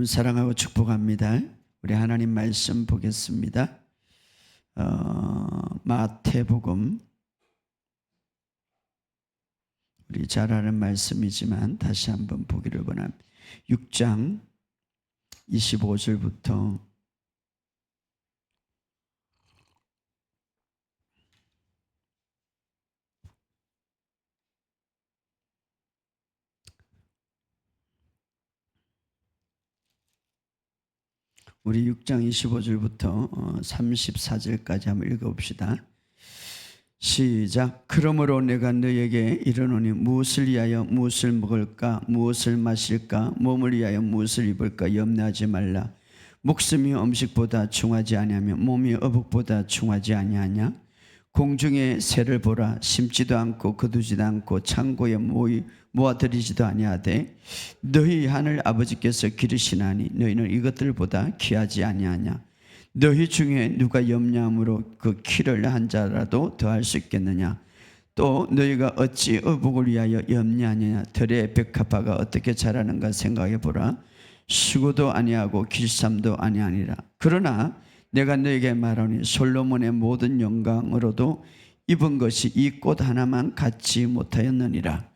사랑하고 축복합니다. 우리 하나님 말씀 보겠습니다. 마태복음, 우리 잘 아는 말씀이지만 다시 한번 보기를 원합니다. 6장 25절부터 우리 6장 25절부터 34절까지 한번 읽어봅시다. 시작. 그러므로 내가 너에게 이르노니 무엇을 위하여 무엇을 먹을까 무엇을 마실까 몸을 위하여 무엇을 입을까 염려하지 말라. 목숨이 음식보다 중하지 아니하며 몸이 어복보다 중하지 아니하냐. 공중의 새를 보라. 심지도 않고 거두지도 않고 창고에 모아들이지도 아니하되 너희 하늘 아버지께서 기르시나니 너희는 이것들보다 귀하지 아니하냐. 너희 중에 누가 염려함으로 그 키를 한 자라도 더할 수 있겠느냐. 또 너희가 어찌 어복을 위하여 염려하느냐. 들의 백합화가 어떻게 자라는가 생각해 보라. 수고도 아니하고 길쌈도 아니하니라. 그러나 내가 너에게 말하니 솔로몬의 모든 영광으로도 입은 것이 이 꽃 하나만 갖지 못하였느니라.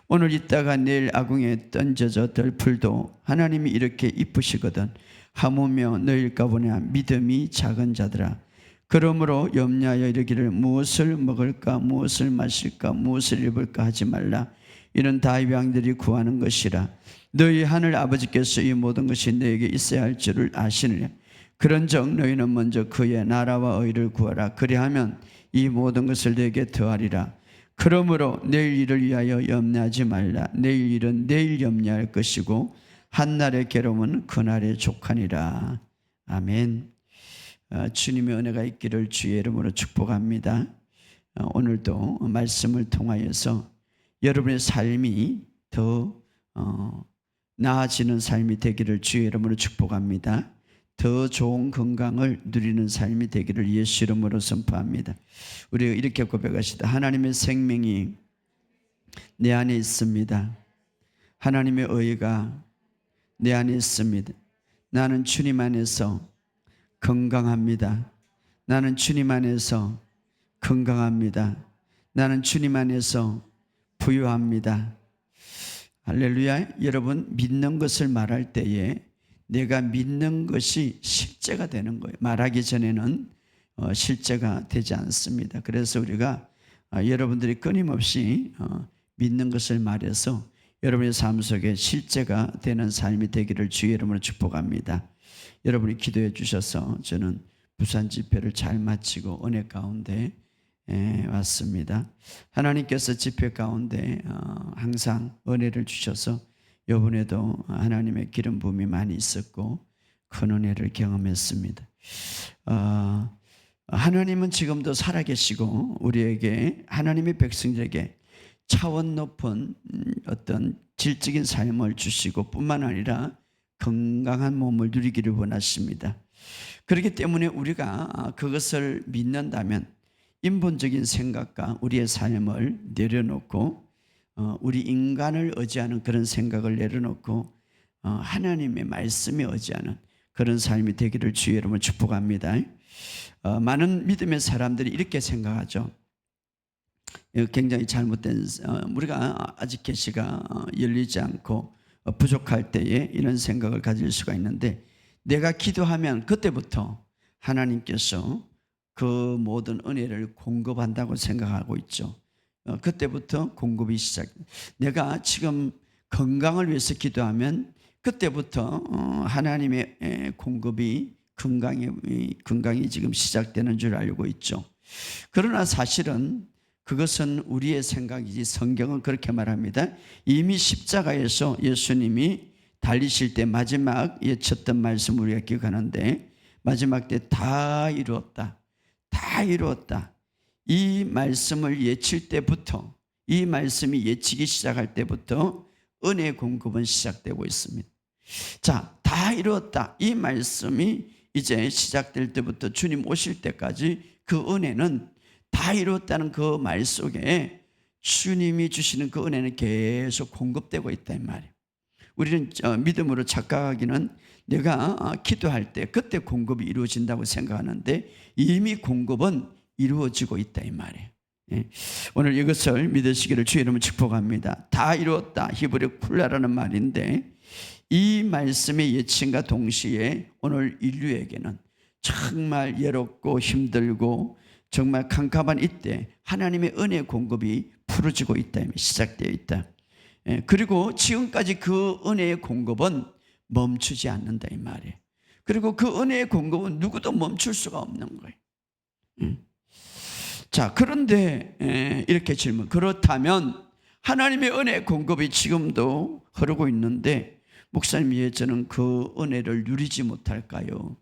오늘 있다가 내일 아궁에 던져져 들 풀도 하나님이 이렇게 이쁘시거든 하무며 너희일까 보냐. 믿음이 작은 자들아. 그러므로 염려하여 이르기를 무엇을 먹을까 무엇을 마실까 무엇을 입을까 하지 말라. 이는 다윗 왕들이 구하는 것이라. 너희 하늘 아버지께서 이 모든 것이 너에게 있어야 할 줄을 아시느냐. 그런즉 너희는 먼저 그의 나라와 의를 구하라. 그리하면 이 모든 것을 너에게 더하리라. 그러므로 내일 일을 위하여 염려하지 말라. 내일 일은 내일 염려할 것이고 한날의 괴로움은 그날의 족하니라. 아멘. 주님의 은혜가 있기를 주의 이름으로 축복합니다. 오늘도 말씀을 통하여서 여러분의 삶이 더 나아지는 삶이 되기를 주의 이름으로 축복합니다. 더 좋은 건강을 누리는 삶이 되기를 예수 이름으로 선포합니다. 우리가 이렇게 고백하시다. 하나님의 생명이 내 안에 있습니다. 하나님의 의가 내 안에 있습니다. 나는 주님 안에서 건강합니다. 나는 주님 안에서 건강합니다. 나는 주님 안에서 부유합니다. 할렐루야. 여러분, 믿는 것을 말할 때에 내가 믿는 것이 실제가 되는 거예요. 말하기 전에는 실제가 되지 않습니다. 그래서 우리가 여러분들이 끊임없이 믿는 것을 말해서 여러분의 삶 속에 실제가 되는 삶이 되기를 주의 이름으로 축복합니다. 여러분이 기도해 주셔서 저는 부산 집회를 잘 마치고 은혜 가운데 왔습니다. 하나님께서 집회 가운데 항상 은혜를 주셔서 이번에도 하나님의 기름 부음이 많이 있었고 큰 은혜를 경험했습니다. 하나님은 지금도 살아계시고 우리에게 하나님의 백성들에게 차원 높은 어떤 질적인 삶을 주시고 뿐만 아니라 건강한 몸을 누리기를 원하십니다. 그렇기 때문에 우리가 그것을 믿는다면 인본적인 생각과 우리의 삶을 내려놓고 우리 인간을 의지하는 그런 생각을 내려놓고 하나님의 말씀에 의지하는 그런 삶이 되기를 주의 이름으로 축복합니다. 많은 믿음의 사람들이 이렇게 생각하죠. 굉장히 잘못된, 우리가 아직 계시가 열리지 않고 부족할 때에 이런 생각을 가질 수가 있는데 내가 기도하면 그때부터 하나님께서 그 모든 은혜를 공급한다고 생각하고 있죠. 그때부터 공급이 시작. 내가 지금 건강을 위해서 기도하면 그때부터 하나님의 공급이 건강이 지금 시작되는 줄 알고 있죠. 그러나 사실은 그것은 우리의 생각이지 성경은 그렇게 말합니다. 이미 십자가에서 예수님이 달리실 때 마지막 예쳤던 말씀 우리가 기억하는데 마지막 때 다 이루었다. 다 이루었다. 이 말씀을 예칠 때부터 이 말씀이 예치기 시작할 때부터 은혜의 공급은 시작되고 있습니다. 자, 다 이루었다. 이 말씀이 이제 시작될 때부터 주님 오실 때까지 그 은혜는 다 이루었다는 그 말 속에 주님이 주시는 그 은혜는 계속 공급되고 있다 이 말이에요. 우리는 믿음으로 착각하기는 내가 기도할 때 그때 공급이 이루어진다고 생각하는데 이미 공급은 이루어지고 있다 이 말이에요. 오늘 이것을 믿으시기를 주의 이름으로 축복합니다. 다 이루었다, 히브리 쿨라라는 말인데 이 말씀의 예칭과 동시에 오늘 인류에게는 정말 외롭고 힘들고 정말 캄캄한 이때 하나님의 은혜 공급이 풀어지고 있다, 시작되어 있다. 그리고 지금까지 그 은혜의 공급은 멈추지 않는다 이 말이에요. 그리고 그 은혜의 공급은 누구도 멈출 수가 없는 거예요. 자, 그런데 이렇게 질문, 그렇다면 하나님의 은혜 공급이 지금도 흐르고 있는데 목사님 왜 저는 그 은혜를 누리지 못할까요?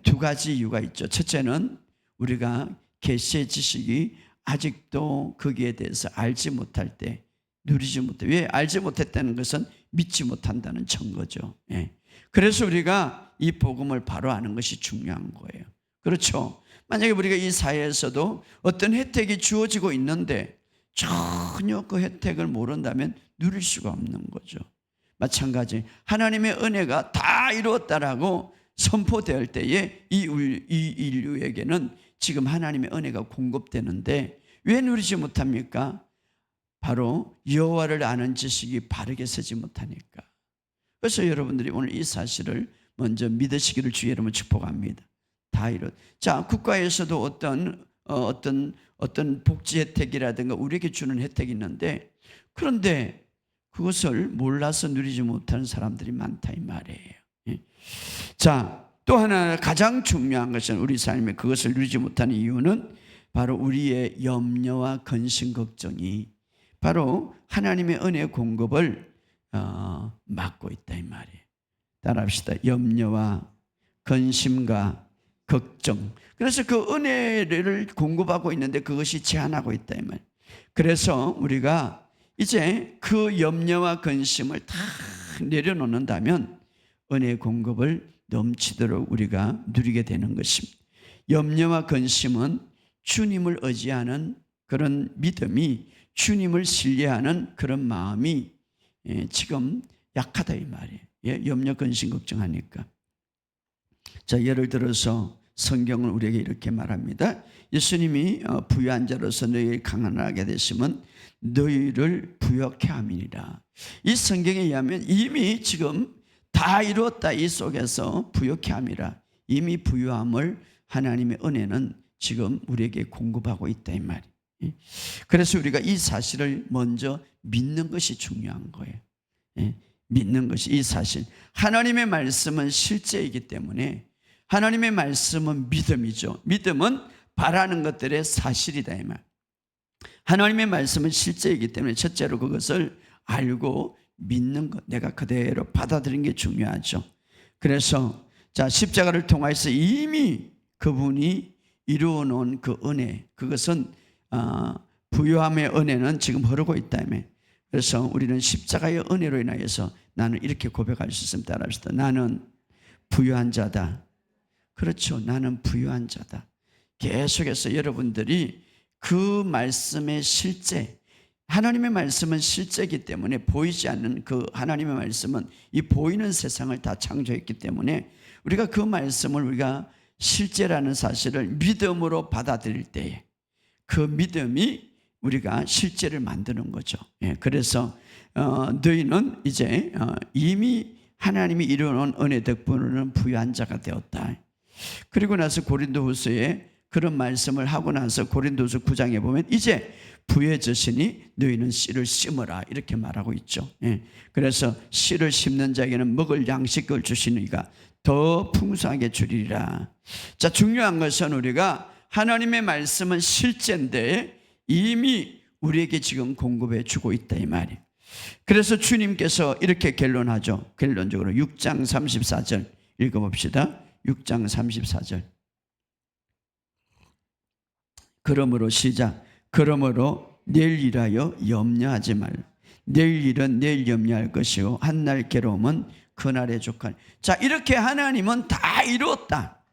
두 가지 이유가 있죠. 첫째는 우리가 계시의 지식이 아직도 거기에 대해서 알지 못할 때 누리지 못해. 왜 알지 못했다는 것은 믿지 못한다는 증거죠. 그래서 우리가 이 복음을 바로 아는 것이 중요한 거예요. 그렇죠. 만약에 우리가 이 사회에서도 어떤 혜택이 주어지고 있는데 전혀 그 혜택을 모른다면 누릴 수가 없는 거죠. 마찬가지 하나님의 은혜가 다 이루었다라고 선포될 때에 이 인류에게는 지금 하나님의 은혜가 공급되는데 왜 누리지 못합니까? 바로 여호와를 아는 지식이 바르게 서지 못하니까. 그래서 여러분들이 오늘 이 사실을 먼저 믿으시기를 주의 이름으로 축복합니다. 다 이렇. 자, 국가에서도 어떤 복지 혜택이라든가 우리에게 주는 혜택이 있는데 그런데 그것을 몰라서 누리지 못하는 사람들이 많다 이 말이에요. 자, 또 하나 가장 중요한 것은 우리 삶에 그것을 누리지 못하는 이유는 바로 우리의 염려와 근심 걱정이 바로 하나님의 은혜 공급을 막고 있다 이 말이에요. 따라합시다. 염려와 근심과 걱정. 그래서 그 은혜를 공급하고 있는데 그것이 제한하고 있다 이 말이에요. 그래서 우리가 이제 그 염려와 근심을 다 내려놓는다면 은혜의 공급을 넘치도록 우리가 누리게 되는 것입니다. 염려와 근심은 주님을 의지하는 그런 믿음이, 주님을 신뢰하는 그런 마음이 지금 약하다 이 말이에요. 염려, 근심, 걱정하니까. 자, 예를 들어서 성경은 우리에게 이렇게 말합니다. 예수님이 부유한 자로서 너희를 강건하게 되시면 너희를 부욕해 함이니라. 이 성경에 의하면 이미 지금 다 이루었다 이 속에서 부욕해 함이라. 이미 부유함을 하나님의 은혜는 지금 우리에게 공급하고 있다 이 말이에요. 그래서 우리가 이 사실을 먼저 믿는 것이 중요한 거예요. 믿는 것이 이 사실. 하나님의 말씀은 실제이기 때문에 하나님의 말씀은 믿음이죠. 믿음은 바라는 것들의 사실이다 이 말. 하나님의 말씀은 실제이기 때문에 첫째로 그것을 알고 믿는 것, 내가 그대로 받아들이는 게 중요하죠. 그래서 자, 십자가를 통해서 이미 그분이 이루어 놓은 그 은혜, 그것은 부유함의 은혜는 지금 흐르고 있다며. 그래서 우리는 십자가의 은혜로 인하여서 나는 이렇게 고백할 수 있습니다. 따라합시다. 나는 부유한 자다. 그렇죠. 나는 부유한 자다. 계속해서 여러분들이 그 말씀의 실제, 하나님의 말씀은 실제이기 때문에 보이지 않는 그 하나님의 말씀은 이 보이는 세상을 다 창조했기 때문에 우리가 그 말씀을 우리가 실제라는 사실을 믿음으로 받아들일 때에 그 믿음이 우리가 실제를 만드는 거죠. 그래서 너희는 이제 이미 하나님이 이루어놓은 은혜 덕분으로는 부유한 자가 되었다. 그리고 나서 고린도후서에 그런 말씀을 하고 나서 고린도후서 9장에 보면 이제 부유해졌으니 너희는 씨를 심어라 이렇게 말하고 있죠. 그래서 씨를 심는 자에게는 먹을 양식을 주시니가 더 풍성하게 주리라. 자, 중요한 것은 우리가 하나님의 말씀은 실제인데 이미 우리에게 지금 공급해 주고 있다 이 말이에요. 그래서 주님께서 이렇게 결론하죠. 결론적으로 6장 34절 읽어봅시다. 6장 34절. 그러므로 시작. 그러므로 내일 일하여 염려하지 말라. 내일 일은 내일 염려할 것이요 한날 괴로움은 그날에 족하니. 자, 이렇게 하나님은 다 이루었다.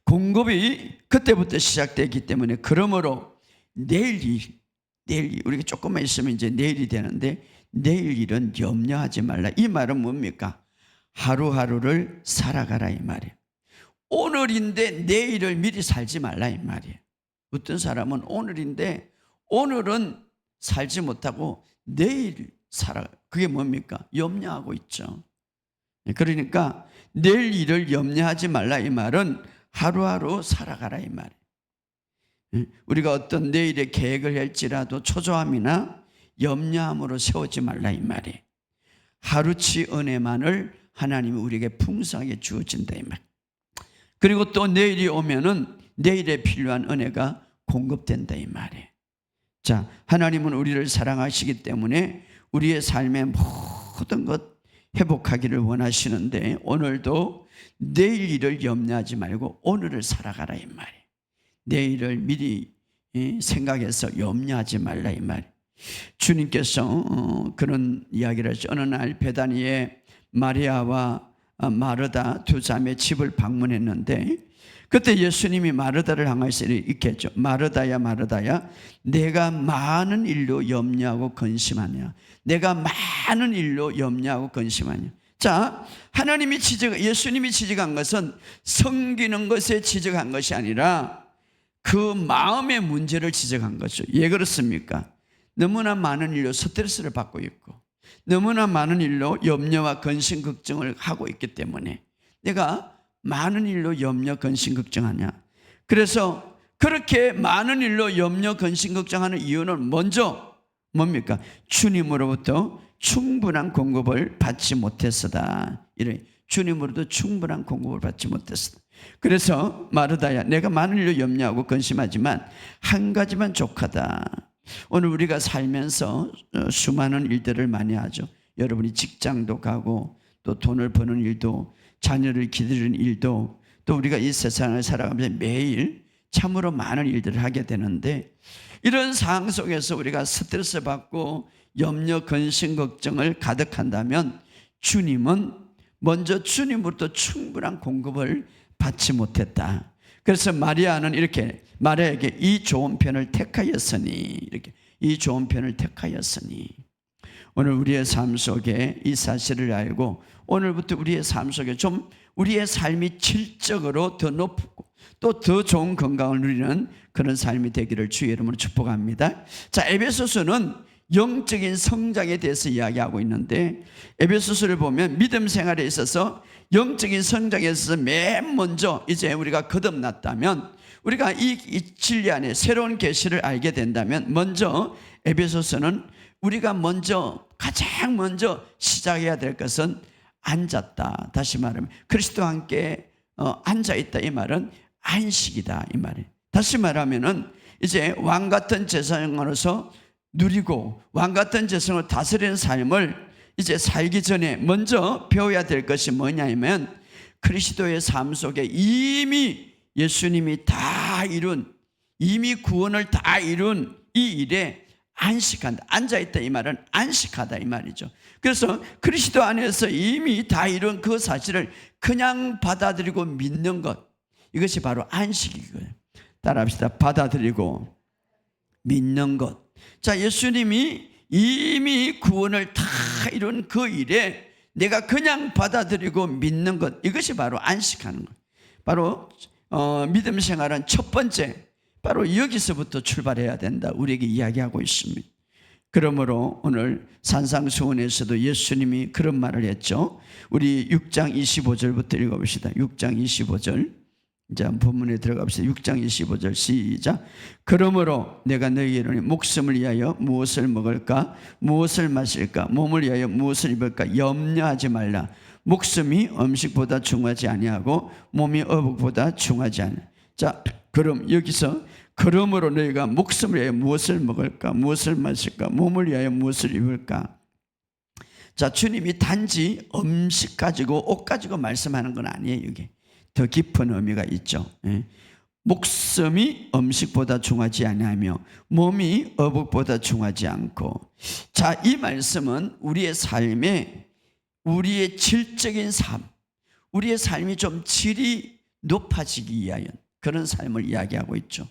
공급이 그때부터 시작됐기 때문에 그러므로 내일 우리가 조금만 있으면 이제 내일이 되는데 내일 일은 염려하지 말라. 이 말은 뭡니까? 하루하루를 살아가라 이 말이에요. 오늘인데 내일을 미리 살지 말라 이 말이에요. 어떤 사람은 오늘인데 오늘은 살지 못하고 내일 살아. 그게 뭡니까? 염려하고 있죠. 그러니까 내일 일을 염려하지 말라 이 말은 하루하루 살아가라 이 말이에요. 우리가 어떤 내일의 계획을 할지라도 초조함이나 염려함으로 세우지 말라 이 말이에요. 하루치 은혜만을 하나님이 우리에게 풍성하게 주어진다 이 말. 그리고 또 내일이 오면은 내일에 필요한 은혜가 공급된다 이 말이에요. 자, 하나님은 우리를 사랑하시기 때문에 우리의 삶의 모든 것 회복하기를 원하시는데 오늘도 내일 일을 염려하지 말고 오늘을 살아가라 이 말이에요. 내일을 미리 생각해서 염려하지 말라 이 말이에요. 주님께서 그런 이야기를 하죠. 어느 날 베다니에 마리아와 마르다 두 자매 집을 방문했는데 그때 예수님이 마르다를 향해서 이렇게 했죠. 마르다야 마르다야 내가 많은 일로 염려하고 근심하냐. 내가 많은 일로 염려하고 근심하냐. 자, 예수님이 지적한 것은 섬기는 것에 지적한 것이 아니라 그 마음의 문제를 지적한 거죠. 왜 그렇습니까? 너무나 많은 일로 스트레스를 받고 있고 너무나 많은 일로 염려와 근심 걱정을 하고 있기 때문에 내가 많은 일로 염려 근심 걱정하냐. 그래서 그렇게 많은 일로 염려 근심 걱정하는 이유는 먼저 뭡니까? 주님으로부터 충분한 공급을 받지 못했으다. 이래 주님으로부터 충분한 공급을 받지 못했으다. 그래서 마르다야 내가 많은 일로 염려하고 근심하지만 한 가지만 족하다. 오늘 우리가 살면서 수많은 일들을 많이 하죠. 여러분이 직장도 가고 또 돈을 버는 일도 자녀를 기르는 일도 또 우리가 이 세상을 살아가면서 매일 참으로 많은 일들을 하게 되는데 이런 상황 속에서 우리가 스트레스 받고 염려, 근심, 걱정을 가득한다면 주님은 먼저 주님으로부터 충분한 공급을 받지 못했다. 그래서 마리아는 이렇게 마리아에게 이 좋은 편을 택하였으니 이렇게 이 좋은 편을 택하였으니 오늘 우리의 삶 속에 이 사실을 알고 오늘부터 우리의 삶 속에 좀 우리의 삶이 질적으로 더 높고 또 더 좋은 건강을 누리는 그런 삶이 되기를 주의 이름으로 축복합니다. 자, 에베소서는 영적인 성장에 대해서 이야기하고 있는데 에베소서를 보면 믿음 생활에 있어서 영적인 성장에 있어서 맨 먼저 이제 우리가 거듭났다면 우리가 이 진리 안에 새로운 계시를 알게 된다면 먼저 에베소서는 우리가 가장 먼저 시작해야 될 것은 앉았다. 다시 말하면 그리스도와 함께 앉아있다 이 말은 안식이다 이 말이에요. 다시 말하면은 이제 왕같은 재성으로서 누리고 왕같은 재성을 다스리는 삶을 이제 살기 전에 먼저 배워야 될 것이 뭐냐면 그리스도의 삶 속에 이미 예수님이 다 이룬 이미 구원을 다 이룬 이 일에 안식한다. 앉아있다 이 말은 안식하다 이 말이죠. 그래서 그리스도 안에서 이미 다 이룬 그 사실을 그냥 받아들이고 믿는 것 이것이 바로 안식이거든요. 따라합시다. 받아들이고 믿는 것. 자, 예수님이 이미 구원을 다 이룬 그 일에 내가 그냥 받아들이고 믿는 것 이것이 바로 안식하는 것. 바로 믿음 생활은 첫 번째 바로 여기서부터 출발해야 된다. 우리에게 이야기하고 있습니다. 그러므로 오늘 산상수훈에서도 예수님이 그런 말을 했죠. 우리 6장 25절부터 읽어봅시다. 6장 25절. 이제 본문에 들어갑시다. 6장 25절 시작. 그러므로 내가 너희에게 이르노니 목숨을 위하여 무엇을 먹을까 무엇을 마실까 몸을 위하여 무엇을 입을까 염려하지 말라. 목숨이 음식보다 중하지 아니하고 몸이 어복보다 중하지 않아. 자, 그럼 여기서 그러므로 너희가 목숨을 위하여 무엇을 먹을까 무엇을 마실까 몸을 위하여 무엇을 입을까. 자, 주님이 단지 음식 가지고 옷 가지고 말씀하는 건 아니에요. 이게 더 깊은 의미가 있죠. 목숨이 음식보다 중하지 아니하며 몸이 어복보다 중하지 않고. 자, 이 말씀은 우리의 삶에 우리의 질적인 삶 우리의 삶이 좀 질이 높아지기 위하여 그런 삶을 이야기하고 있죠.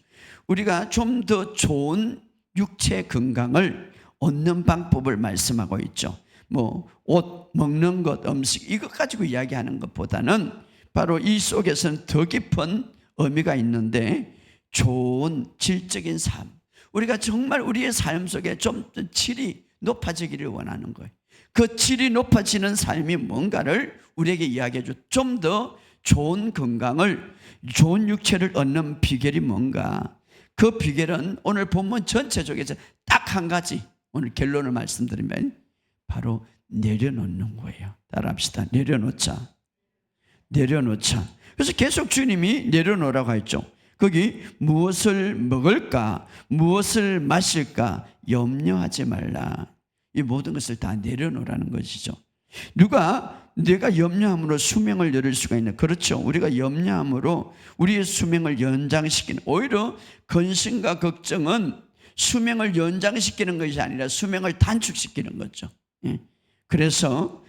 우리가 좀 더 좋은 육체 건강을 얻는 방법을 말씀하고 있죠. 뭐 옷, 먹는 것, 음식 이것 가지고 이야기하는 것보다는 바로 이 속에서는 더 깊은 의미가 있는데 좋은 질적인 삶, 우리가 정말 우리의 삶 속에 좀 더 질이 높아지기를 원하는 거예요. 그 질이 높아지는 삶이 뭔가를 우리에게 이야기해 줘. 좀 더 좋은 건강을, 좋은 육체를 얻는 비결이 뭔가. 그 비결은 오늘 본문 전체적에서 딱 한 가지, 오늘 결론을 말씀드리면 바로 내려놓는 거예요. 따라합시다. 내려놓자. 내려놓자. 그래서 계속 주님이 내려놓으라고 했죠. 거기 무엇을 먹을까, 무엇을 마실까 염려하지 말라. 이 모든 것을 다 내려놓으라는 것이죠. 누가 내가 염려함으로 수명을 열을 수가 있나? 그렇죠. 우리가 염려함으로 우리의 수명을 연장시키는, 오히려 근심과 걱정은 수명을 연장시키는 것이 아니라 수명을 단축시키는 거죠. 그래서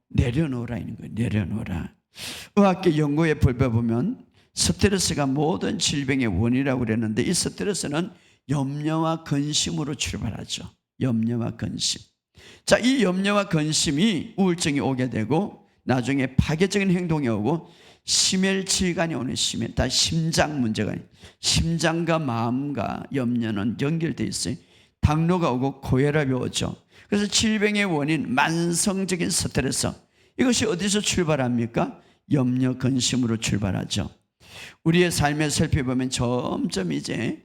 내려놓으라 있는 거예요. 내려놓으라. 의학계 연구에 보면 스트레스가 모든 질병의 원인이라고 그랬는데, 이 스트레스는 염려와 근심으로 출발하죠. 염려와 근심. 자, 이 염려와 근심이 우울증이 오게 되고 나중에 파괴적인 행동이 오고 심혈질환이 오는 심혈, 다 심장 문제가, 심장과 마음과 염려는 연결되어 있어요. 당뇨가 오고 고혈압이 오죠. 그래서 질병의 원인, 만성적인 스트레스, 이것이 어디서 출발합니까? 염려, 근심으로 출발하죠. 우리의 삶에 살펴보면 점점 이제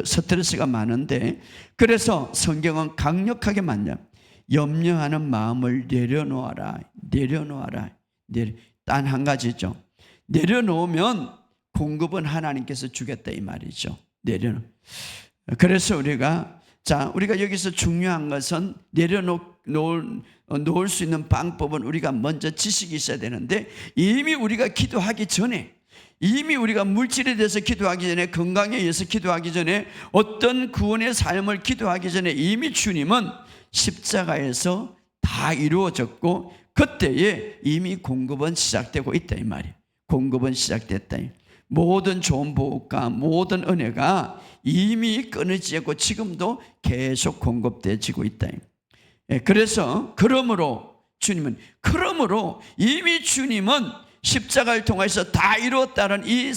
스트레스가 많은데, 그래서 성경은 강력하게 말해요. 염려하는 마음을 내려놓아라. 내려놓아라. 단 한 가지죠. 내려놓으면 공급은 하나님께서 주겠다 이 말이죠. 그래서 우리가 여기서 중요한 것은 놓을 수 있는 방법은 우리가 먼저 지식이 있어야 되는데, 이미 우리가 기도하기 전에, 이미 우리가 물질에 대해서 기도하기 전에, 건강에 의해서 기도하기 전에, 어떤 구원의 삶을 기도하기 전에 이미 주님은 십자가에서 다 이루어졌고 그때에 이미 공급은 시작되고 있다 이 말이에요. 공급은 시작됐다. 모든 좋은 복과 모든 은혜가 이미 끊어지지 않고 지금도 계속 공급되어지고 있다. 그러므로 이미 주님은 십자가를 통해서 다 이루었다는 이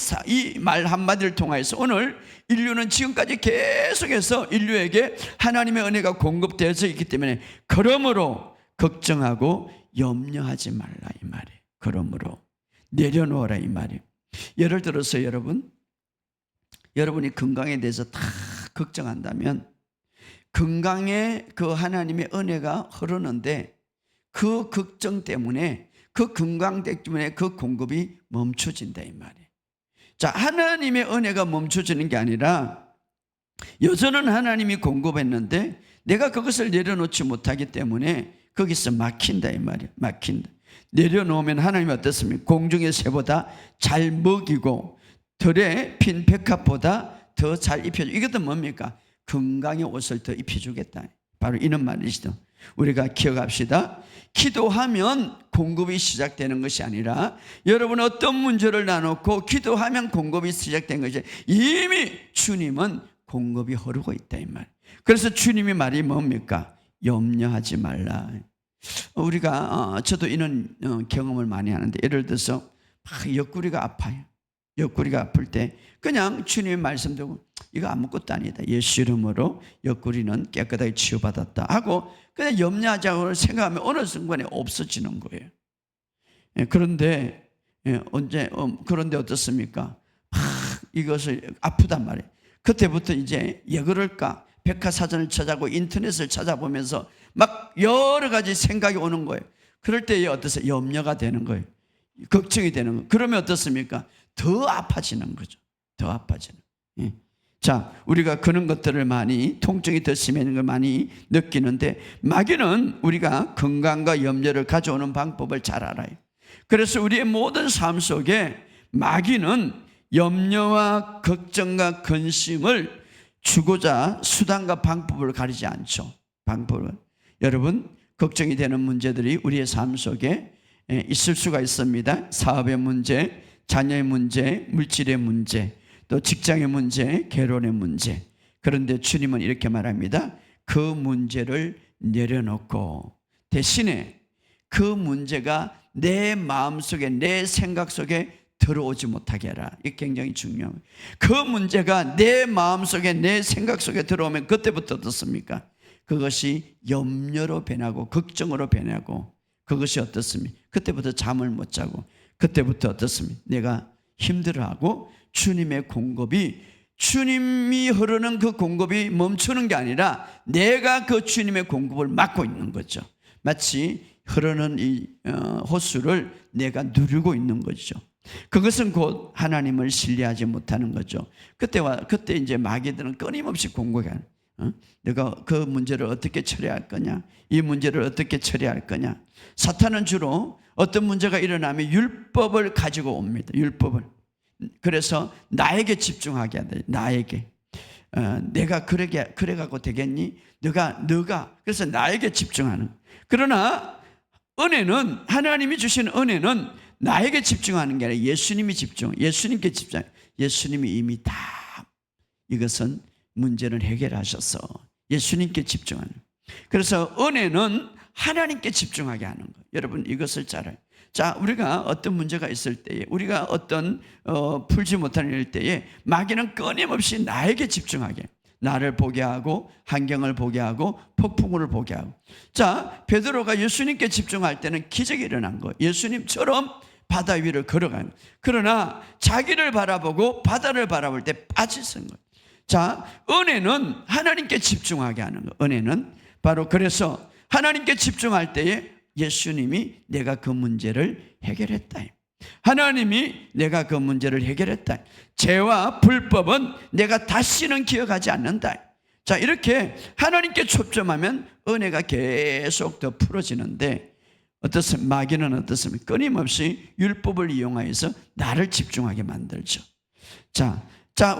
말 한마디를 통해서 오늘 인류는 지금까지 계속해서 인류에게 하나님의 은혜가 공급되어져 있기 때문에, 그러므로 걱정하고 염려하지 말라 이 말이에요. 그러므로 내려놓으라 이 말이에요. 예를 들어서 여러분이 건강에 대해서 다 걱정한다면 건강에 그 하나님의 은혜가 흐르는데 그 걱정 때문에, 그 건강 때문에 그 공급이 멈춰진다 이 말이에요. 자, 하나님의 은혜가 멈춰지는 게 아니라 여전은 하나님이 공급했는데 내가 그것을 내려놓지 못하기 때문에 거기서 막힌다 이 말이에요. 막힌다. 내려놓으면 하나님이 어떻습니까? 공중의 새보다 잘 먹이고 들에 핀 백합보다 더 잘 입혀주고, 이것도 뭡니까? 건강의 옷을 더 입혀주겠다. 바로 이런 말이시죠. 우리가 기억합시다. 기도하면 공급이 시작되는 것이 아니라, 여러분 어떤 문제를 나놓고 기도하면 공급이 시작된 것이, 이미 주님은 공급이 흐르고 있다 이 말. 그래서 주님의 말이 뭡니까? 염려하지 말라. 우리가 저도 이런 경험을 많이 하는데, 예를 들어서 옆구리가 아파요. 옆구리가 아플 때 그냥 주님의 말씀 듣고 이거 아무것도 아니다, 예수 이름으로 옆구리는 깨끗하게 치유받았다 하고 그냥 염려하자고 생각하면 어느 순간에 없어지는 거예요. 그런데 그런데 어떻습니까? 이것을 아프단 말이에요. 그때부터 이제 왜 그럴까? 백과사전을 찾아보고 인터넷을 찾아보면서 막 여러 가지 생각이 오는 거예요. 그럴 때 어떠세요? 염려가 되는 거예요. 걱정이 되는 거예요. 그러면 어떻습니까? 더 아파지는 거죠. 더 아파지는. 자, 우리가 그런 것들을 많이, 통증이 더 심해지는 걸 많이 느끼는데, 마귀는 우리가 건강과 염려를 가져오는 방법을 잘 알아요. 그래서 우리의 모든 삶 속에 마귀는 염려와 걱정과 근심을 주고자 수단과 방법을 가리지 않죠. 방법을. 여러분, 걱정이 되는 문제들이 우리의 삶 속에 있을 수가 있습니다. 사업의 문제, 자녀의 문제, 물질의 문제, 또 직장의 문제, 결혼의 문제. 그런데 주님은 이렇게 말합니다. 그 문제를 내려놓고 대신에 그 문제가 내 마음속에 내 생각 속에 들어오지 못하게 해라. 이게 굉장히 중요해요. 그 문제가 내 마음속에 내 생각 속에 들어오면 그때부터 어떻습니까? 그것이 염려로 변하고 걱정으로 변하고 그것이 어떻습니까? 그때부터 잠을 못 자고 그때부터 어떻습니까? 내가 힘들어하고 주님의 공급이 주님이 흐르는 그 공급이 멈추는 게 아니라 내가 그 주님의 공급을 막고 있는 거죠. 마치 흐르는 이 호수를 내가 누리고 있는 거죠. 그것은 곧 하나님을 신뢰하지 못하는 거죠. 그때 이제 마귀들은 끊임없이 공격하는. 내가 그 문제를 어떻게 처리할 거냐? 이 문제를 어떻게 처리할 거냐? 사탄은 주로 어떤 문제가 일어나면 율법을 가지고 옵니다. 율법을. 그래서 나에게 집중하게 하다. 나에게. 내가 그래갖고 되겠니? 너가. 그래서 나에게 집중하는. 그러나 은혜는, 하나님이 주신 은혜는 나에게 집중하는 게 아니라 예수님이 예수님께 집중. 예수님이 이미 다 이것은 문제를 해결하셔서 예수님께 집중하는. 그래서 은혜는 하나님께 집중하게 하는 거예요. 여러분 이것을 잘 알아요. 자, 우리가 어떤 문제가 있을 때에, 우리가 어떤 풀지 못하는 일 때에 마귀는 끊임없이 나에게 집중하게, 나를 보게 하고 환경을 보게 하고 폭풍우를 보게 하고. 자, 베드로가 예수님께 집중할 때는 기적이 일어난 거예요. 예수님처럼 바다 위를 걸어가는. 그러나 자기를 바라보고 바다를 바라볼 때 빠지는 거예요. 자, 은혜는 하나님께 집중하게 하는 거예요. 은혜는 바로 그래서 하나님께 집중할 때에 예수님이 내가 그 문제를 해결했다. 하나님이 내가 그 문제를 해결했다. 죄와 불법은 내가 다시는 기억하지 않는다. 자, 이렇게 하나님께 초점하면 은혜가 계속 더 풀어지는데 어떻습니까? 마귀는 어떻습니까? 끊임없이 율법을 이용하여서 나를 집중하게 만들죠. 자,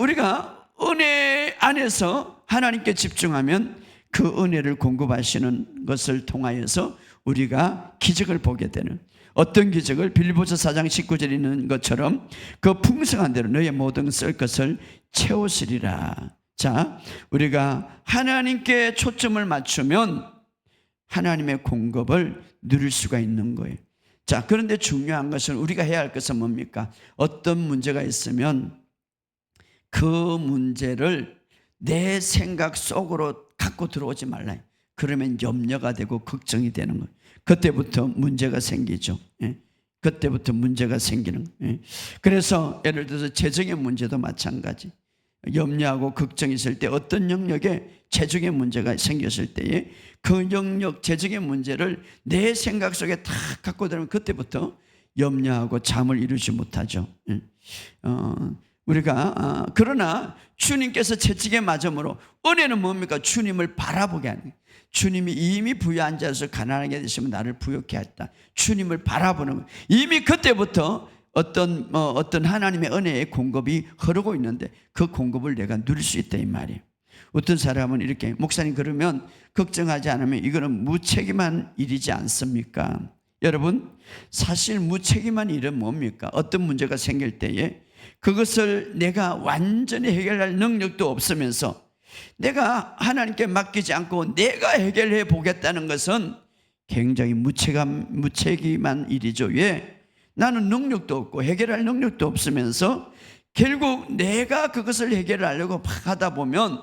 우리가 은혜 안에서 하나님께 집중하면 그 은혜를 공급하시는 것을 통하여서 우리가 기적을 보게 되는, 어떤 기적을? 빌립보서 4장 19절에 있는 것처럼 그 풍성한 대로 너의 모든 쓸 것을 채우시리라. 자, 우리가 하나님께 초점을 맞추면 하나님의 공급을 누릴 수가 있는 거예요. 자, 그런데 중요한 것은, 우리가 해야 할 것은 뭡니까? 어떤 문제가 있으면 그 문제를 내 생각 속으로 갖고 들어오지 말라. 그러면 염려가 되고 걱정이 되는 거예요. 그때부터 문제가 생기죠. 그때부터 문제가 생기는 거예요. 그래서 예를 들어서 재정의 문제도 마찬가지. 염려하고 걱정이 있을 때 어떤 영역에 재정의 문제가 생겼을 때에 그 영역 재정의 문제를 내 생각 속에 다 갖고 들어오면 그때부터 염려하고 잠을 이루지 못하죠. 우리가 그러나 주님께서 채찍에 맞음으로, 은혜는 뭡니까? 주님을 바라보게 하는 거예요. 주님이 이미 부유한 자로서 가난하게 되시면 나를 부유케 했다. 주님을 바라보는 거예요. 이미 그때부터 어떤 하나님의 은혜의 공급이 흐르고 있는데 그 공급을 내가 누릴 수 있다 이 말이에요. 어떤 사람은 이렇게, 목사님 그러면 걱정하지 않으면 이거는 무책임한 일이지 않습니까? 여러분, 사실 무책임한 일은 뭡니까? 어떤 문제가 생길 때에 그것을 내가 완전히 해결할 능력도 없으면서 내가 하나님께 맡기지 않고 내가 해결해 보겠다는 것은 굉장히 무책임한 일이죠. 왜? 나는 능력도 없고 해결할 능력도 없으면서 결국 내가 그것을 해결하려고 하다 보면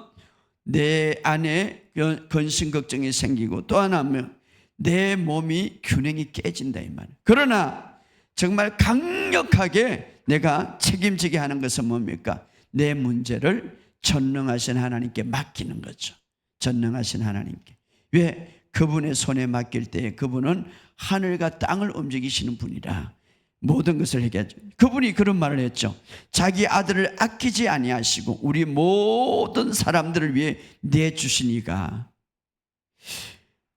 내 안에 근심 걱정이 생기고, 또 하나는 내 몸이 균형이 깨진다 이 말이에요. 그러나 정말 강력하게 내가 책임지게 하는 것은 뭡니까? 내 문제를 전능하신 하나님께 맡기는 거죠. 전능하신 하나님께. 왜? 그분의 손에 맡길 때 그분은 하늘과 땅을 움직이시는 분이라 모든 것을 해결하죠. 그분이 그런 말을 했죠. 자기 아들을 아끼지 아니하시고 우리 모든 사람들을 위해 내주시니가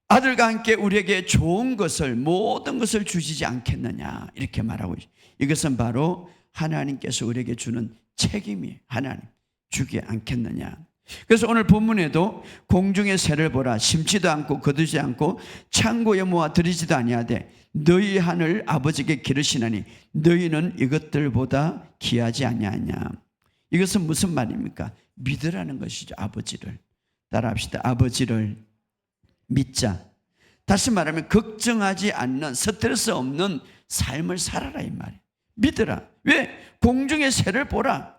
아들과 함께 우리에게 좋은 것을, 모든 것을 주시지 않겠느냐, 이렇게 말하고 있어요. 이것은 바로 하나님께서 우리에게 주는 책임이, 하나님 주지 않겠느냐. 그래서 오늘 본문에도 공중의 새를 보라, 심지도 않고 거두지 않고 창고에 모아 들이지도 아니하되 너희 하늘 아버지께 기르시나니 너희는 이것들보다 귀하지 아니하냐. 이것은 무슨 말입니까? 믿으라는 것이죠. 아버지를 따라합시다. 아버지를 믿자. 다시 말하면 걱정하지 않는, 스트레스 없는 삶을 살아라 이 말이에요. 믿으라. 왜? 공중의 새를 보라.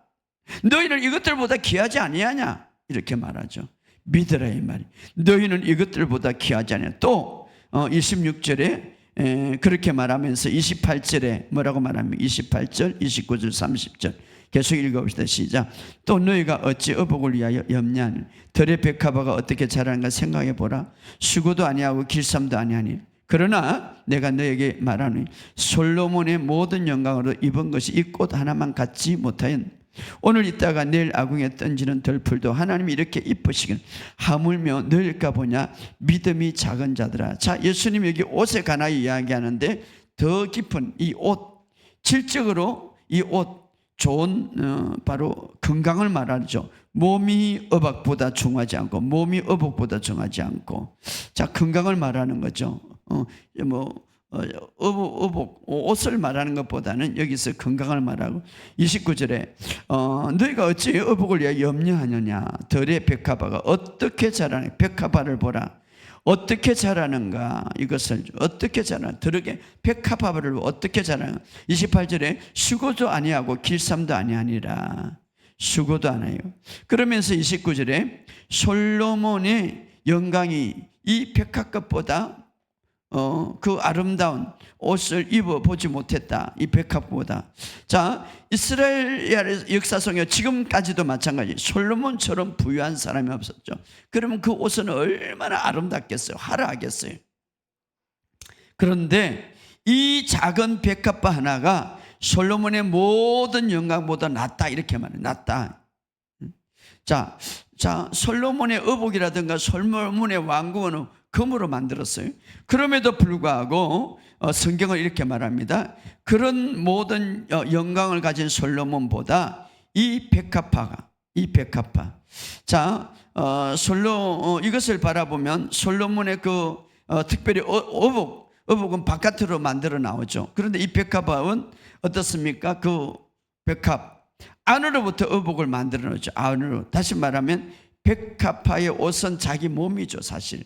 너희는 이것들보다 귀하지 아니하냐? 이렇게 말하죠. 믿으라 이 말이에요. 너희는 이것들보다 귀하지 않냐. 또 26절에 그렇게 말하면서 28절에 뭐라고 말하면 28절, 29절, 30절 계속 읽어봅시다. 시작. 또 너희가 어찌 의복을 위하여 염려하니 들의 백합화가 어떻게 자라는가 생각해 보라. 수고도 아니하고 길쌈도 아니하니 그러나 내가 너에게 말하노니 솔로몬의 모든 영광으로 입은 것이 이 꽃 하나만 갖지 못하였. 오늘 있다가 내일 아궁에 던지는 들풀도 하나님이 이렇게 이쁘시긴 하물며 너희일까 보냐. 믿음이 작은 자들아. 자, 예수님이 여기 옷에 관하여 이야기하는데 더 깊은 이 옷, 질적으로 이 옷 좋은 바로 건강을 말하죠. 몸이 어박보다 중하지 않고, 몸이 어복보다 중하지 않고, 자, 건강을 말하는 거죠. 어복, 옷을 말하는 것보다는 여기서 건강을 말하고 29절에 너희가 어찌 어복을 위하여 염려하느냐. 들의 백합화가 어떻게 자라는가. 백합화를 보라. 어떻게 자라는가. 이것을 어떻게 자라는가. 들의 백합화를 어떻게 자라는가. 28절에 수고도 아니하고 길쌈도 아니하니라. 수고도 안 해요. 그러면서 29절에 솔로몬의 영광이 이 백합꽃보다 그 아름다운 옷을 입어보지 못했다. 이 백합보다. 자, 이스라엘 역사 속에 지금까지도 마찬가지. 솔로몬처럼 부유한 사람이 없었죠. 그러면 그 옷은 얼마나 아름답겠어요. 화려하겠어요. 그런데 이 작은 백합화 하나가 솔로몬의 모든 영광보다 낫다. 이렇게 말해요. 낫다. 자, 솔로몬의 의복이라든가 솔로몬의 왕궁은 금으로 만들었어요. 그럼에도 불구하고 성경은 이렇게 말합니다. 그런 모든 영광을 가진 솔로몬보다 이 백합화. 자, 이것을 바라보면 솔로몬의 특별히 의복은 바깥으로 만들어 나오죠. 그런데 이 백합화는 어떻습니까? 그 백합 안으로부터 의복을 만들어 놓죠. 안으로. 다시 말하면 백합화의 옷은 자기 몸이죠. 사실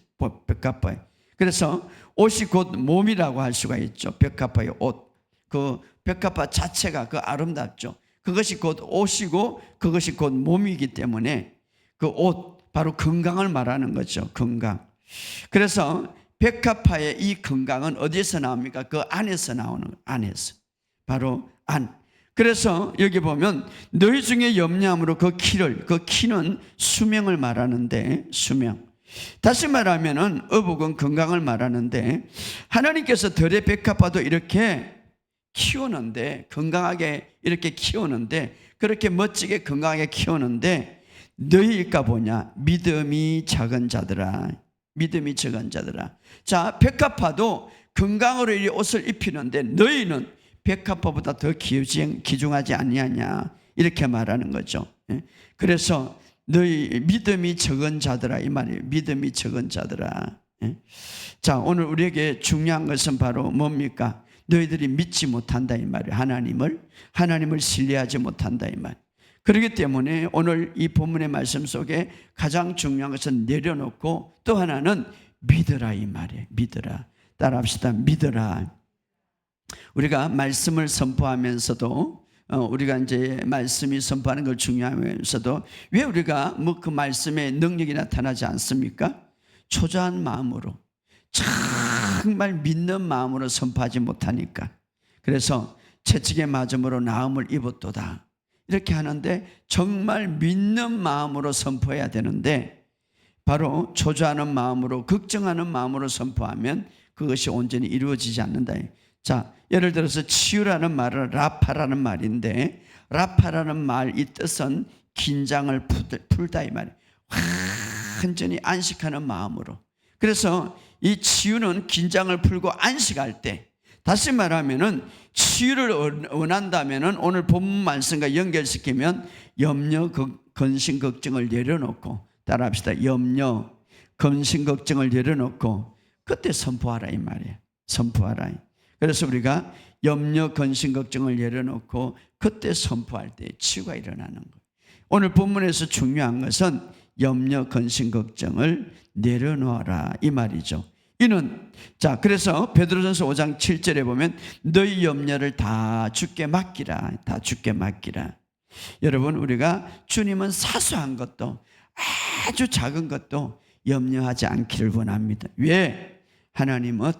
백합화. 그래서 옷이 곧 몸이라고 할 수가 있죠. 백합화의 옷. 그 백합화 자체가 그 아름답죠. 그것이 곧 옷이고 그것이 곧 몸이기 때문에 그 옷, 바로 건강을 말하는 거죠. 건강. 그래서 백합화의 이 건강은 어디에서 나옵니까? 그 안에서 나오는 거예요. 안에서. 바로 안. 그래서 여기 보면 너희 중에 염려함으로 그 키는 수명을 말하는데, 수명. 다시 말하면은 의복은 건강을 말하는데, 하나님께서 들의 백합화도 이렇게 키우는데, 건강하게 이렇게 키우는데, 그렇게 멋지게 건강하게 키우는데 너희일까 보냐. 믿음이 작은 자들아. 믿음이 작은 자들아. 자, 백합화도 건강으로 이 옷을 입히는데 너희는 백합화보다 더 귀중하지 아니하냐. 이렇게 말하는 거죠. 그래서 너희 믿음이 적은 자들아. 이 말이에요. 믿음이 적은 자들아. 자, 오늘 우리에게 중요한 것은 바로 뭡니까? 너희들이 믿지 못한다 이 말이에요. 하나님을 신뢰하지 못한다 이 말. 그렇기 때문에 오늘 이 본문의 말씀 속에 가장 중요한 것은 내려놓고 또 하나는 믿으라 이 말이에요. 믿으라. 따라합시다. 믿으라. 우리가 말씀을 선포하면서도 우리가 이제 말씀이 선포하는 걸 중요하면서도 왜 우리가 그 말씀의 능력이 나타나지 않습니까? 초조한 마음으로, 정말 믿는 마음으로 선포하지 못하니까. 그래서 채찍에 맞음으로 나음을 입었도다 이렇게 하는데, 정말 믿는 마음으로 선포해야 되는데 바로 초조하는 마음으로, 걱정하는 마음으로 선포하면 그것이 온전히 이루어지지 않는다. 자, 예를 들어서 치유라는 말은 라파라는 말인데, 라파라는 말 이 뜻은 긴장을 풀다 이 말이에요. 완전히 안식하는 마음으로. 그래서 이 치유는 긴장을 풀고 안식할 때, 다시 말하면은 치유를 원한다면은 오늘 본문 말씀과 연결시키면 염려, 근심, 걱정을 내려놓고, 따라합시다. 염려, 근심, 걱정을 내려놓고 그때 선포하라 이 말이에요. 선포하라. 그래서 우리가 염려, 근심, 걱정을 내려놓고 그때 선포할 때 치유가 일어나는 거예요. 오늘 본문에서 중요한 것은 염려, 근심, 걱정을 내려놓아라 이 말이죠. 이는 자 그래서 베드로전서 5장 7절에 보면 너희 염려를 다 주께 맡기라. 다 주께 맡기라. 여러분 우리가 주님은 사소한 것도 아주 작은 것도 염려하지 않기를 원합니다. 왜? 하나님은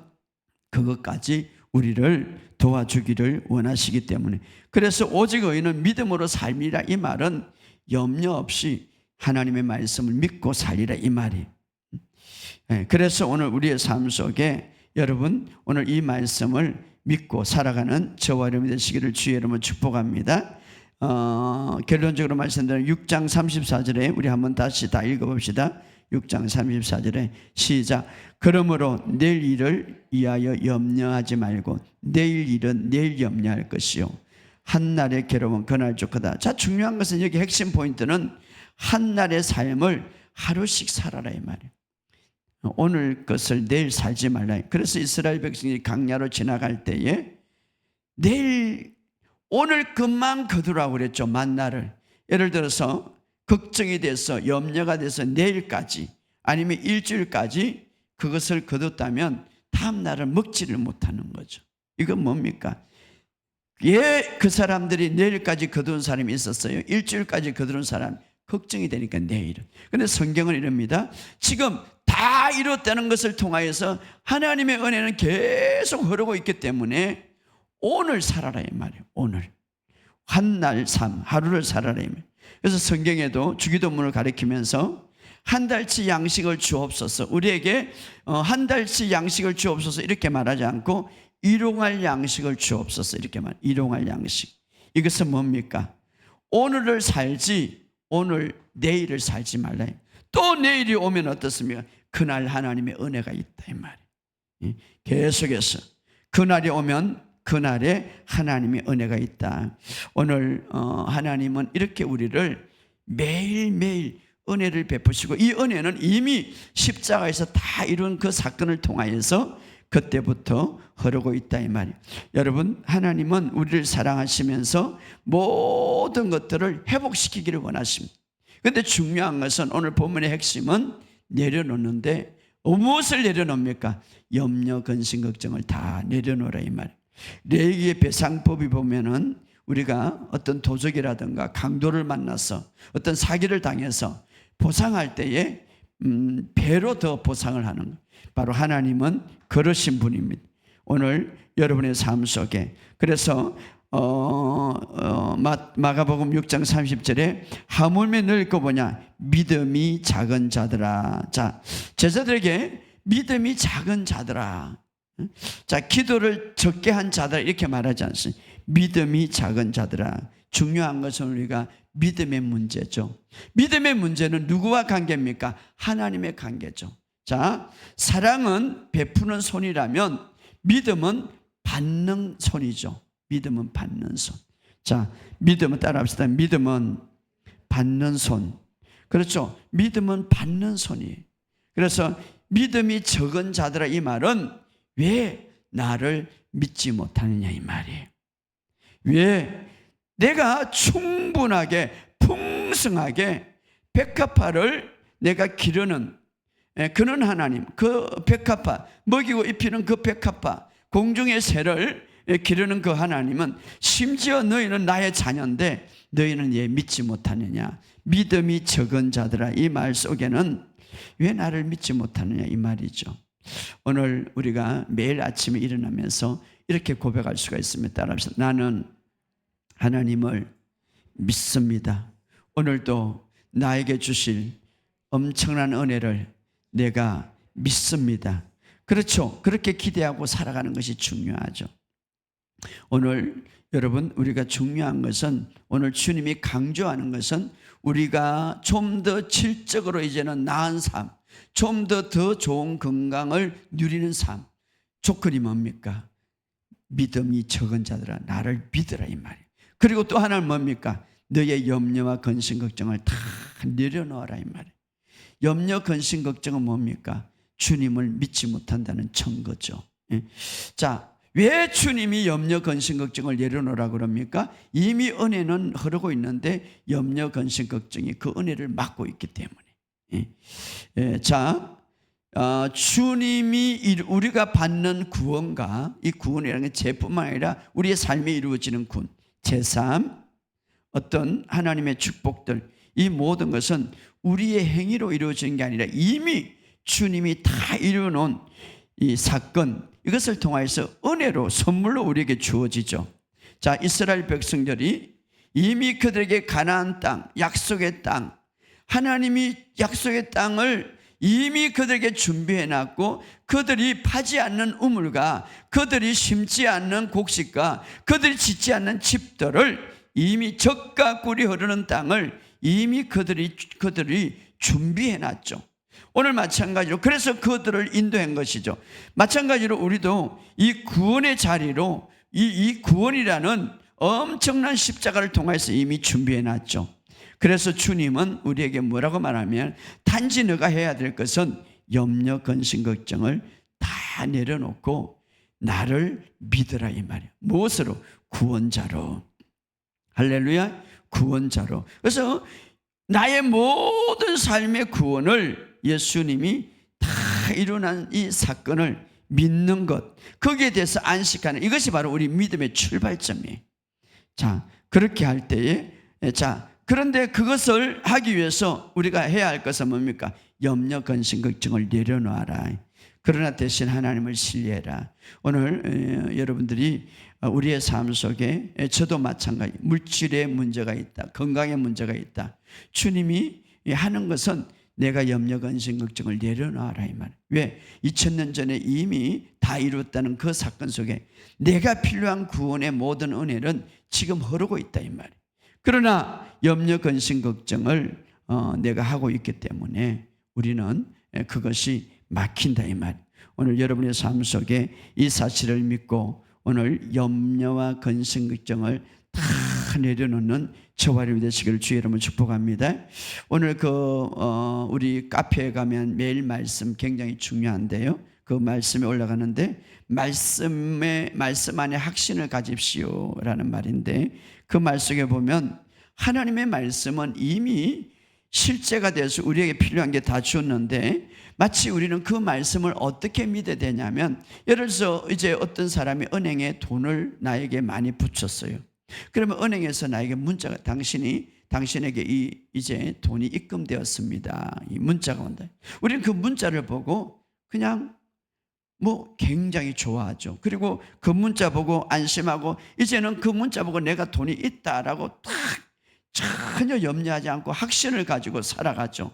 그것까지 우리를 도와주기를 원하시기 때문에. 그래서 오직 의인은 믿음으로 살리라 이 말은 염려 없이 하나님의 말씀을 믿고 살리라 이 말이. 그래서 오늘 우리의 삶 속에 여러분 오늘 이 말씀을 믿고 살아가는 저와 여러분이 되시기를 주의 이름으로 축복합니다. 결론적으로 말씀드리는 6장 34절에 우리 한번 다시 다 읽어봅시다. 6장 34절에 시작. 그러므로 내일 일을 위하여 염려하지 말고 내일 일은 내일 염려할 것이요 한날의 괴로움은 그날 좋거다. 자, 중요한 것은 여기 핵심 포인트는 한날의 삶을 하루씩 살아라 이 말이에요. 오늘 것을 내일 살지 말라. 그래서 이스라엘 백성이 강야로 지나갈 때에 내일 오늘 것만 거두라고 그랬죠. 만나를. 예를 들어서 걱정이 돼서 염려가 돼서 내일까지 아니면 일주일까지 그것을 거뒀다면 다음 날을 먹지를 못하는 거죠. 이건 뭡니까? 그 사람들이 내일까지 거둔 사람이 있었어요. 일주일까지 거둔 사람 걱정이 되니까 내일은. 그런데 성경은 이럽니다. 지금 다 이뤘다는 것을 통하여서 하나님의 은혜는 계속 흐르고 있기 때문에 오늘 살아라 이 말이에요. 오늘 한날 삶 하루를 살아라 이 말이에요. 그래서 성경에도 주기도문을 가리키면서 한 달치 양식을 주옵소서. 우리에게 한 달치 양식을 주옵소서 이렇게 말하지 않고 일용할 양식을 주옵소서 이렇게 말. 일용할 양식. 이것은 뭡니까? 오늘을 살지 오늘 내일을 살지 말라. 또 내일이 오면 어떻습니까? 그날 하나님의 은혜가 있다 이 말이에요. 계속해서 그날이 오면 그날에 하나님의 은혜가 있다. 오늘 하나님은 이렇게 우리를 매일매일 은혜를 베푸시고 이 은혜는 이미 십자가에서 다 이룬 그 사건을 통하여서 그때부터 흐르고 있다 이 말이에요. 여러분 하나님은 우리를 사랑하시면서 모든 것들을 회복시키기를 원하십니다. 그런데 중요한 것은 오늘 본문의 핵심은 내려놓는데 무엇을 내려놓습니까? 염려, 근심, 걱정을 다 내려놓으라 이 말이에요. 레위기의 배상법이 보면은 우리가 어떤 도적이라든가 강도를 만나서 어떤 사기를 당해서 보상할 때에 배로 더 보상을 하는 것. 바로 하나님은 그러신 분입니다. 오늘 여러분의 삶 속에 그래서 마가복음 6장 30절에 하물며 늘 읽어보냐 믿음이 작은 자들아. 자, 제자들에게 믿음이 작은 자들아. 자, 기도를 적게 한 자들 이렇게 말하지 않습니다. 믿음이 작은 자들아. 중요한 것은 우리가 믿음의 문제죠. 믿음의 문제는 누구와 관계입니까? 하나님의 관계죠. 자, 사랑은 베푸는 손이라면 믿음은 받는 손이죠. 믿음은 받는 손. 자, 믿음은 따라합시다. 믿음은 받는 손. 그렇죠. 믿음은 받는 손이에요. 그래서 믿음이 적은 자들아 이 말은 왜 나를 믿지 못하느냐 이 말이에요. 왜 내가 충분하게 풍성하게 백합화를 내가 기르는 그는 하나님, 그 백합화 먹이고 입히는 그 백합화 공중의 새를 기르는 그 하나님은 심지어 너희는 나의 자녀인데 너희는 왜 믿지 못하느냐. 믿음이 적은 자들아 이 말 속에는 왜 나를 믿지 못하느냐 이 말이죠. 오늘 우리가 매일 아침에 일어나면서 이렇게 고백할 수가 있습니다. 따라합시다. 나는 하나님을 믿습니다. 오늘도 나에게 주실 엄청난 은혜를 내가 믿습니다. 그렇죠. 그렇게 기대하고 살아가는 것이 중요하죠. 오늘 여러분 우리가 중요한 것은 오늘 주님이 강조하는 것은 우리가 좀 더 질적으로 이제는 나은 삶, 좀 더 좋은 건강을 누리는 삶. 조건이 뭡니까? 믿음이 적은 자들아 나를 믿으라 이 말이에요. 그리고 또 하나는 뭡니까? 너의 염려와 근심 걱정을 다 내려놓아라 이 말이에요. 염려 근심 걱정은 뭡니까? 주님을 믿지 못한다는 증거죠. 자, 왜 주님이 염려 근심 걱정을 내려놓으라 그럽니까? 이미 은혜는 흐르고 있는데 염려 근심 걱정이 그 은혜를 막고 있기 때문에. 자, 주님이 우리가 받는 구원과 이 구원이라는 게 죄뿐만 아니라 우리의 삶에 이루어지는 구원, 제3 어떤 하나님의 축복들, 이 모든 것은 우리의 행위로 이루어지는 게 아니라 이미 주님이 다 이루어놓은 이 사건, 이것을 통하여서 은혜로 선물로 우리에게 주어지죠. 자, 이스라엘 백성들이 이미 그들에게 가나안 땅, 약속의 땅, 하나님이 약속의 땅을 이미 그들에게 준비해놨고 그들이 파지 않는 우물과 그들이 심지 않는 곡식과 그들이 짓지 않는 집들을 이미 젖과 꿀이 흐르는 땅을 이미 그들이 준비해놨죠. 오늘 마찬가지로 그래서 그들을 인도한 것이죠. 마찬가지로 우리도 이 구원의 자리로 이 구원이라는 엄청난 십자가를 통해서 이미 준비해놨죠. 그래서 주님은 우리에게 뭐라고 말하면 단지 너가 해야 될 것은 염려, 근심, 걱정을 다 내려놓고 나를 믿으라 이 말이에요. 무엇으로? 구원자로. 할렐루야, 구원자로. 그래서 나의 모든 삶의 구원을 예수님이 다 이루는 이 사건을 믿는 것, 거기에 대해서 안식하는 이것이 바로 우리 믿음의 출발점이에요. 자, 그렇게 할 때에 그런데 그것을 하기 위해서 우리가 해야 할 것은 뭡니까? 염려, 근심, 걱정을 내려놓아라. 그러나 대신 하나님을 신뢰해라. 오늘 여러분들이 우리의 삶 속에 저도 마찬가지 물질의 문제가 있다, 건강의 문제가 있다. 주님이 하는 것은 내가 염려, 근심, 걱정을 내려놔라 이 말. 왜? 2000년 전에 이미 다 이루었다는 그 사건 속에 내가 필요한 구원의 모든 은혜는 지금 흐르고 있다 이 말. 그러나 염려, 근심, 걱정을 내가 하고 있기 때문에 우리는 그것이 막힌다 이 말. 오늘 여러분의 삶 속에 이 사실을 믿고 오늘 염려와 근심, 걱정을 다 내려놓는 저와 여러분이 되시기를 주의 이름으로 축복합니다. 오늘 우리 카페에 가면 매일 말씀 굉장히 중요한데요. 그 말씀에 올라가는데 말씀 안에 확신을 가집시오라는 말인데 그 말 속에 보면 하나님의 말씀은 이미 실제가 돼서 우리에게 필요한 게 다 주었는데 마치 우리는 그 말씀을 어떻게 믿어야 되냐면 예를 들어서 이제 어떤 사람이 은행에 돈을 나에게 많이 붙였어요. 그러면 은행에서 나에게 문자가 당신에게 이제 돈이 입금되었습니다. 이 문자가 온다. 우리는 그 문자를 보고 그냥 굉장히 좋아하죠. 그리고 그 문자 보고 안심하고 이제는 그 문자 보고 내가 돈이 있다라고 딱 전혀 염려하지 않고 확신을 가지고 살아가죠.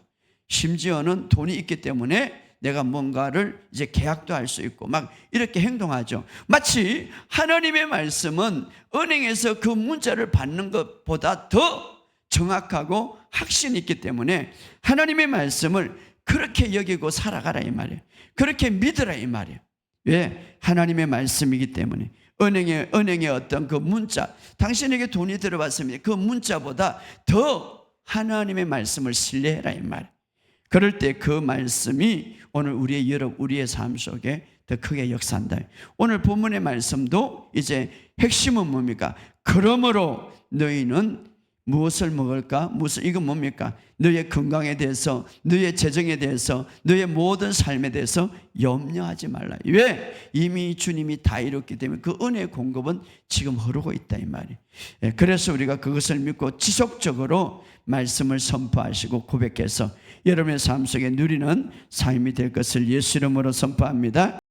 심지어는 돈이 있기 때문에 내가 뭔가를 이제 계약도 할 수 있고 막 이렇게 행동하죠. 마치 하나님의 말씀은 은행에서 그 문자를 받는 것보다 더 정확하고 확신이 있기 때문에 하나님의 말씀을 그렇게 여기고 살아가라 이 말이에요. 그렇게 믿으라 이 말이에요. 왜? 하나님의 말씀이기 때문에. 은행의 어떤 그 문자, 당신에게 돈이 들어왔습니다. 그 문자보다 더 하나님의 말씀을 신뢰해라 이 말이에요. 그럴 때 그 말씀이 오늘 우리의 삶 속에 더 크게 역사한다. 오늘 본문의 말씀도 이제 핵심은 뭡니까? 그러므로 너희는 무엇을 먹을까? 이건 뭡니까? 너의 건강에 대해서, 너의 재정에 대해서, 너의 모든 삶에 대해서 염려하지 말라. 왜? 이미 주님이 다 이뤘기 때문에 그 은혜의 공급은 지금 흐르고 있다 이 말이에요. 그래서 우리가 그것을 믿고 지속적으로 말씀을 선포하시고 고백해서 여러분의 삶 속에 누리는 삶이 될 것을 예수 이름으로 선포합니다.